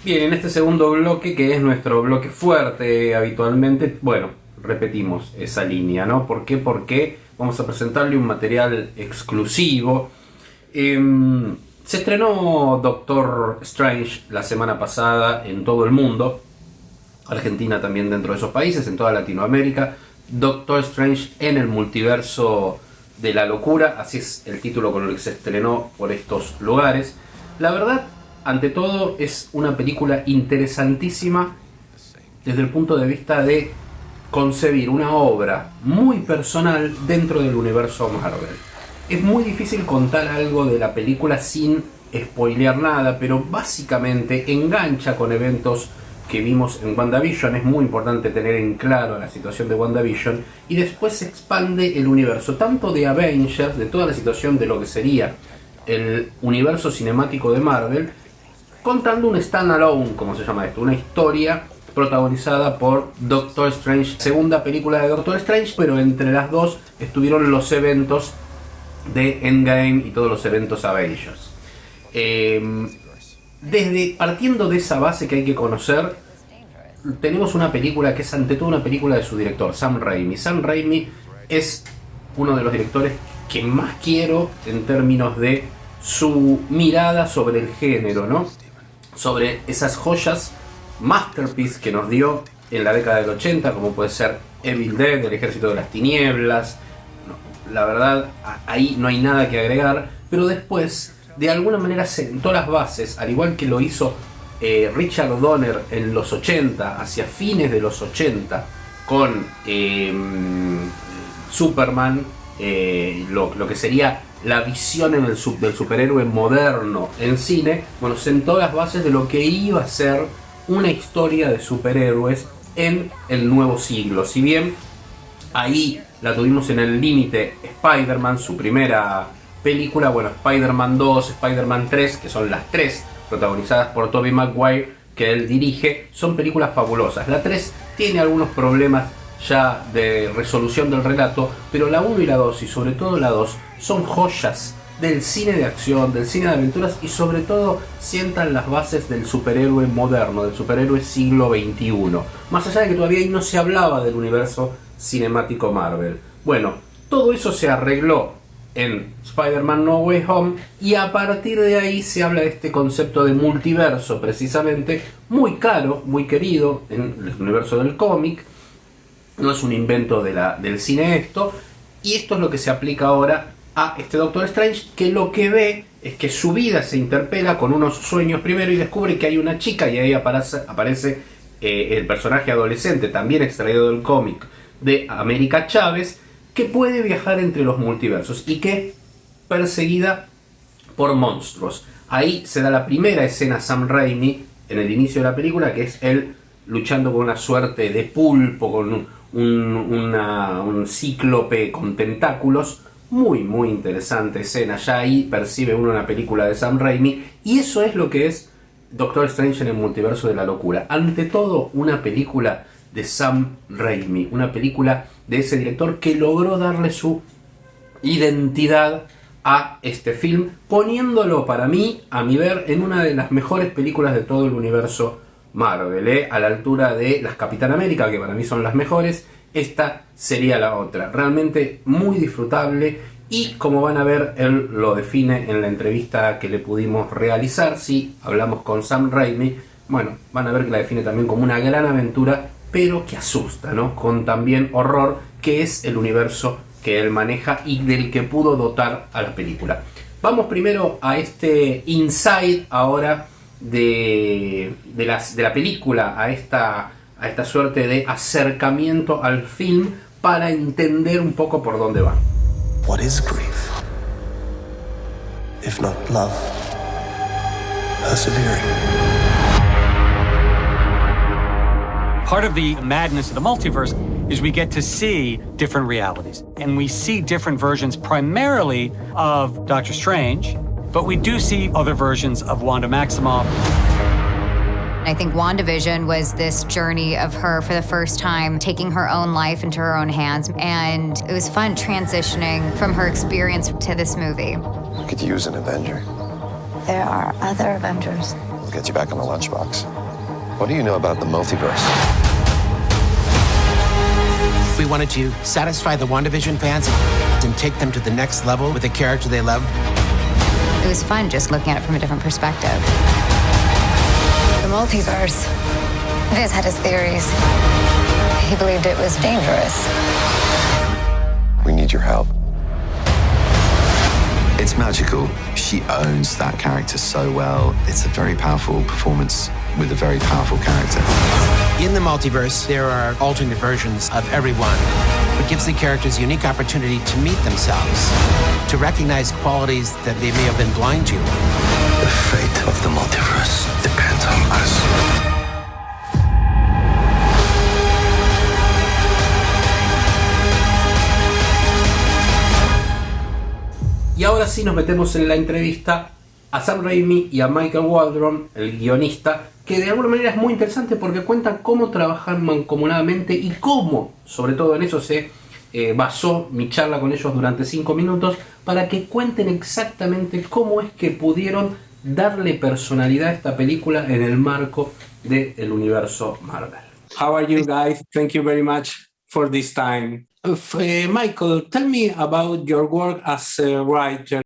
Bien, en este segundo bloque, que es nuestro bloque fuerte habitualmente, bueno, repetimos esa línea, ¿no? ¿Por qué? Porque vamos a presentarle un material exclusivo. Se estrenó Doctor Strange la semana pasada en todo el mundo, Argentina también dentro de esos países, en toda Latinoamérica. Doctor Strange en el multiverso de la locura, así es el título con el que se estrenó por estos lugares. La verdad, ante todo, es una película interesantísima desde el punto de vista de concebir una obra muy personal dentro del universo Marvel. Es muy difícil contar algo de la película sin spoilear nada, pero básicamente engancha con eventos que vimos en WandaVision. Es muy importante tener en claro la situación de WandaVision, y después se expande el universo tanto de Avengers, de toda la situación de lo que sería el universo cinemático de Marvel, contando un standalone, como se llama esto, una historia protagonizada por Doctor Strange, segunda película de Doctor Strange, pero entre las dos estuvieron los eventos de Endgame y todos los eventos Avengers. Partiendo de esa base que hay que conocer, tenemos una película que es ante todo una película de su director, Sam Raimi. Sam Raimi es uno de los directores que más quiero en términos de su mirada sobre el género, ¿no? Sobre esas joyas masterpiece que nos dio en la década del 80, como puede ser Evil Dead, El Ejército de las Tinieblas. La verdad, ahí no hay nada que agregar, pero después, de alguna manera, sentó las bases, al igual que lo hizo Richard Donner en los 80, hacia fines de los 80, con Superman, lo que sería la visión del superhéroe moderno en cine. Bueno, sentó las bases de lo que iba a ser una historia de superhéroes en el nuevo siglo. Si bien ahí la tuvimos en el límite Spider-Man, su primera película, bueno, Spider-Man 2, Spider-Man 3, que son las tres protagonizadas por Tobey Maguire, que él dirige, son películas fabulosas. La 3 tiene algunos problemas ya de resolución del relato, pero la 1 y la 2, y sobre todo la 2, son joyas del cine de acción, del cine de aventuras, y sobre todo sientan las bases del superhéroe moderno, del superhéroe siglo XXI. Más allá de que todavía ahí no se hablaba del universo cinemático Marvel. Bueno, todo eso se arregló en Spider-Man No Way Home, y a partir de ahí se habla de este concepto de multiverso, precisamente, muy caro, muy querido en el universo del cómic. No es un invento del cine esto, y esto es lo que se aplica ahora a este Doctor Strange, que lo que ve es que su vida se interpela con unos sueños primero, y descubre que hay una chica, y ahí aparece el personaje adolescente, también extraído del cómic, de América Chávez, que puede viajar entre los multiversos y que es perseguida por monstruos. Ahí se da la primera escena Sam Raimi en el inicio de la película, que es él luchando con una suerte de pulpo, con un cíclope con tentáculos. Muy muy interesante escena. Ya ahí percibe uno una película de Sam Raimi, y eso es lo que es Doctor Strange en el multiverso de la locura. Ante todo, una película de Sam Raimi, una película de ese director que logró darle su identidad a este film, poniéndolo, para mí, a mi ver, en una de las mejores películas de todo el universo Marvel, a la altura de las Capitán América, que para mí son las mejores. Esta sería la otra, realmente muy disfrutable, y como van a ver, él lo define en la entrevista que le pudimos realizar. Si hablamos con Sam Raimi, bueno, van a ver que la define también como una gran aventura, pero que asusta, ¿no? Con también horror, que es el universo que él maneja y del que pudo dotar a la película. Vamos primero a este inside ahora de la película, a esta suerte de acercamiento al film para entender un poco por dónde va. What is grief? If not love, persevering. Part of the madness of the multiverse is we get to see different realities. And we see different versions primarily of Doctor Strange, but we do see other versions of Wanda Maximoff. I think WandaVision was this journey of her for the first time taking her own life into her own hands, and it was fun transitioning from her experience to this movie. We could use an Avenger. There are other Avengers. get you back on the lunchbox. What do you know about the multiverse? We wanted to satisfy the WandaVision fans and take them to the next level with a character they love. It was fun just looking at it from a different perspective. The multiverse. Viz had his theories. He believed it was dangerous. We need your help. It's magical. She owns that character so well. It's a very powerful performance with a very powerful character. In the multiverse, there are alternate versions of everyone. It gives the characters a unique opportunity to meet themselves, to recognize qualities that they may have been blind to. The fate of the multiverse depends on us. Y ahora sí nos metemos en la entrevista a Sam Reimi y a Michael Waldron, el guionista, que de alguna manera es muy interesante porque cuentan cómo trabajan mancomunadamente y cómo, sobre todo en eso se basó mi charla con ellos durante 5 minutos, para que cuenten exactamente cómo es que pudieron darle personalidad a esta película en el marco del universo Marvel. How are you guys? Thank you very much for this time. Michael, tell me about your work as a writer.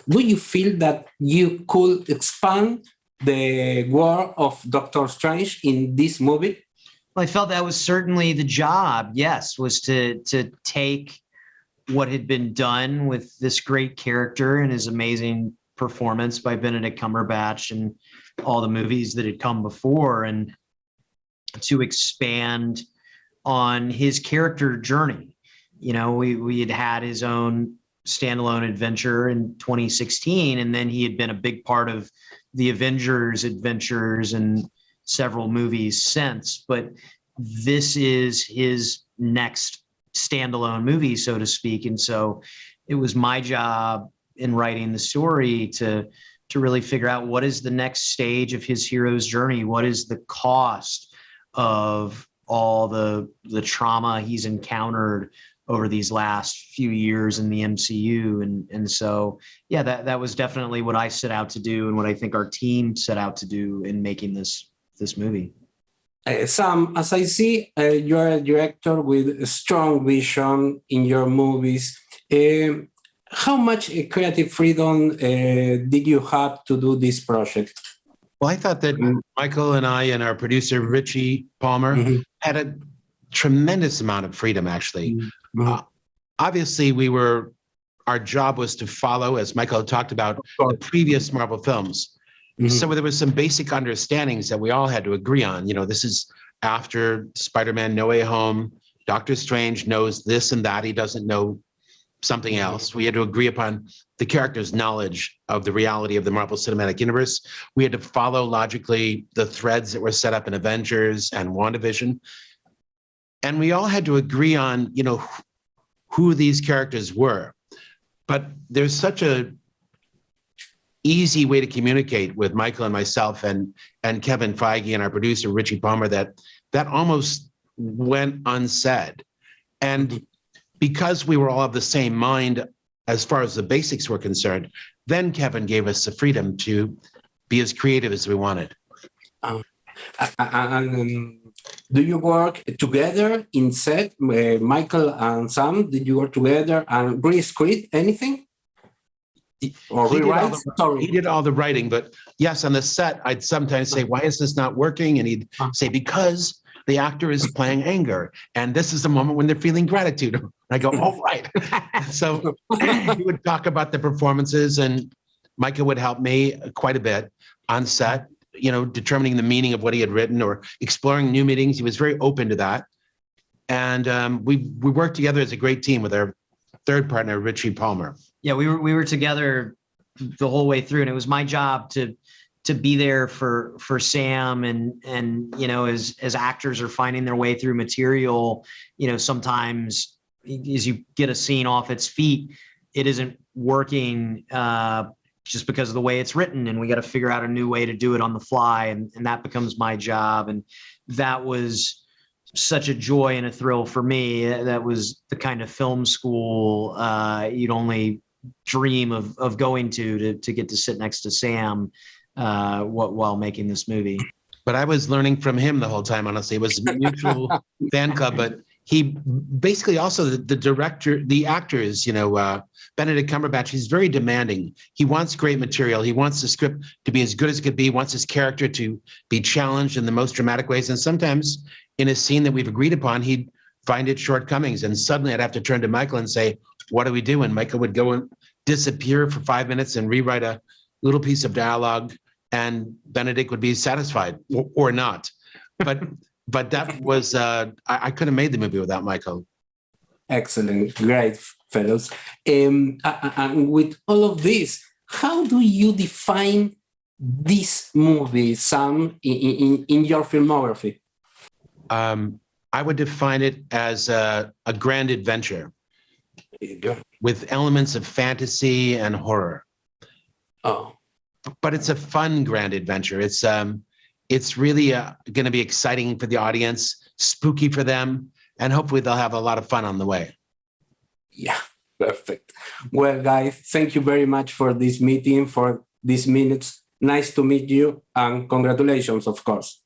Do you feel that you could expand the world of Doctor Strange in this movie? Well, I felt that was certainly the job, yes, was to take what had been done with this great character and his amazing performance by Benedict Cumberbatch and all the movies that had come before, and to expand on his character journey. You know, we had his own standalone adventure in 2016, and then he had been a big part of the Avengers adventures and several movies since. But this is his next standalone movie, so to speak. And so it was my job in writing the story to really figure out what is the next stage of his hero's journey. What is the cost of all the trauma he's encountered over these last few years in the MCU. And so, yeah, that was definitely what I set out to do and what I think our team set out to do in making this movie. Sam, as I see, you're a director with a strong vision in your movies. How much creative freedom did you have to do this project? Well, I thought that Michael and I and our producer, Richie Palmer, had a tremendous amount of freedom, actually. Obviously, our job was to follow, as Michael talked about, the previous Marvel films. So there was some basic understandings that we all had to agree on. You know, this is after Spider-Man No Way Home. Doctor Strange knows this and that. He doesn't know something else. We had to agree upon the character's knowledge of the reality of the Marvel Cinematic Universe. We had to follow logically the threads that were set up in Avengers and WandaVision. And we all had to agree on, you know, who these characters were. But there's such a easy way to communicate with Michael and myself and Kevin Feige and our producer, Richie Palmer, that almost went unsaid. And because we were all of the same mind as far as the basics were concerned, then Kevin gave us the freedom to be as creative as we wanted. Do you work together in set, Michael and Sam? Did you work together and re-script anything? Or rewrite? He did all the writing, but yes, on the set, I'd sometimes say, why is this not working? And he'd say, because the actor is playing anger, and this is the moment when they're feeling gratitude. And I go, oh, right. So we would talk about the performances, and Micah would help me quite a bit on set, you know, determining the meaning of what he had written or exploring new meanings. He was very open to that. And we worked together as a great team with our third partner, Richie Palmer. Yeah, we were together the whole way through, and it was my job to be there for Sam and you know, as actors are finding their way through material, you know, sometimes as you get a scene off its feet, it isn't working just because of the way it's written, and we got to figure out a new way to do it on the fly, and that becomes my job. And that was such a joy and a thrill for me. That was the kind of film school you'd only dream of going to get to sit next to Sam. while making this movie. But I was learning from him the whole time, honestly. It was a mutual fan club, but he basically also the director, the actors, Benedict Cumberbatch, he's very demanding. He wants great material. He wants the script to be as good as it could be, wants his character to be challenged in the most dramatic ways. And sometimes in a scene that we've agreed upon, he'd find its shortcomings. And suddenly I'd have to turn to Michael and say, what do we do? And Michael would go and disappear for 5 minutes and rewrite a little piece of dialogue, and Benedict would be satisfied or not. But that was, I couldn't have made the movie without Michael. Excellent. Great, fellows. And with all of this, how do you define this movie, Sam, in your filmography? I would define it as a grand adventure with elements of fantasy and horror. Oh. But it's a fun grand adventure. It's really going to be exciting for the audience, spooky for them, and hopefully they'll have a lot of fun on the way. Yeah, perfect. Well, guys, thank you very much for this meeting, for these minutes. Nice to meet you, and congratulations, of course.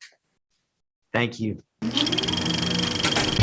Thank you.